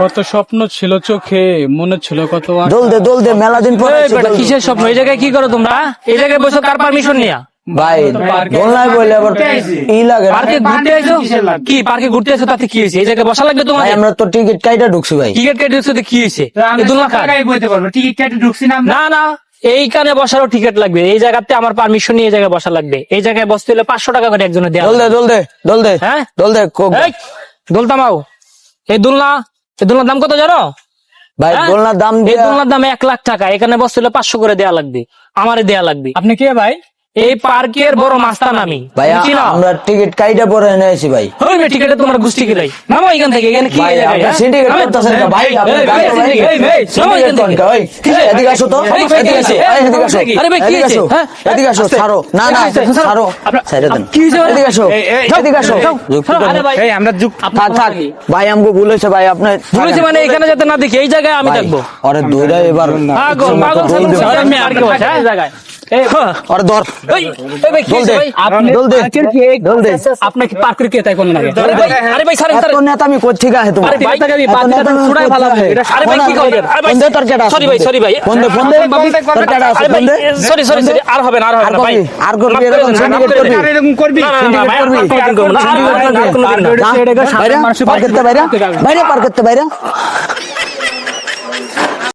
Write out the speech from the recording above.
কত স্বপ্ন ছিল চোখে, মনে ছিল কত আশা। দোল দে মেলা দিন পরে এই বেটা, কিসের স্বপ্ন? এই জায়গায় কি করো তোমরা? এই জায়গায় বসে কার পারমিশন নিয়া? ভাই দোলনায় বলে আবার ই লাগে না? পার্কে ঘুরতে আইছো? কি পার্কে ঘুরতে আইছো? তাতে কি হয়েছে? এই জায়গায় বসা লাগবে ভাই তোমাদের? আমরা তো টিকিট কাইটা ঢুকছি ভাই। টিকিট কেটে দিচ্ছ তো কি হয়েছে? এই দোলনা কার? টিকিট কেটে ঢুকছি না আমরা। না না, এইখানে বসারও টিকিট লাগবে। এই জায়গাতে আমার পারমিশন নিয়ে এই জায়গায় বসা লাগবে। এই জায়গায় বসতে হলে 500 টাকা করে একজনের দেওয়া দোল লাগবে। দে হ্যাঁ? দোল দে এই, দোলতামাও। এই দোলনার দাম কত জানো? ভাই হ্যাঁ? দোলনার দাম এই দিয়া দোলনার দাম 1 লাখ টাকা। এখানে বসতে হলে 500 করে দেওয়া লাগবে। আমারে দেওয়া লাগবে। আপনি কে ভাই? এই পার্কের বড় মাস্তান আমি। ভাই চিনো? আমরা টিকিট কাইটা পরে এনেছি ভাই। ওই মে টিকেটে তোমার গুষ্টি কিলাই। নামো এখান থেকে। এখানে কি ভাই এই জায়গায়? আপনি সিন্ডিকেট করতেছেন না ভাই, আপনি এই, গাড়ি এই, ভাই এই, এই, সিন্ডিকেট এখান থেকে। করেন, ওই এদিকে আসো তো, এই, এদিকে আসো, এই, এই, এদিকে আসো, আরে ভাই, কি এদিকে হয়েছে? আসো, হ্যাঁ? এদিকে আসো, ছাড়ো, না না ছাড়ো, ছেড়ে দেন, কি হয়েছে? এদিকে আসো, এদিকে আসো, আরে ভাই, এই আমরা থাক ভাই, আমগো ভুল হয়েছে ভাই, আপনি বলেছি মানে এখানে যাতে না দেখি। এই জায়গায় আমি ভাই, থাকবো। ওরে দইরা এবার পাগল পাগল দোল দে, ছাগল আমি আর কি বসে এই জায়গায়। এই, ওরে ধর, এই, এই ভাই, কি দোল হয়েছে দে, ভাই? দোল দে, দোল দে, আপনি কি পার্কের কে তাই কোন লাগে? আরে ভাই, আরে ভাই, ছাড়েন, এত ছাড়েন। নেতা আমি কই থেকে আহে তোমার, আরে ভাই, টাকা দিয়ে এত বাতিটা নেতা আমি ছুড়াই কই ফেলাবো। থেকে আহে? আরে ভাই, কি করেন? আরে ভাই, ফোন দে তোর কেডা আছে? sorry ভাই, sorry ভাই। ফোন দে তোর কেডা আছে? আরে ভাই, ফোন দে, sorry, sorry, sorry, আর হবে না, আর হবে আর না ভাই। করবি, আর করবি, মাফ করে এরকম দেন, মাফ syndicate করে দেন। করবি? এরকম করবি? না, না, না, ভাই, আর করবি? কোনোদিন করবো না, আর কোনোদিন করবো না। বাইরে পার করতে বাইরে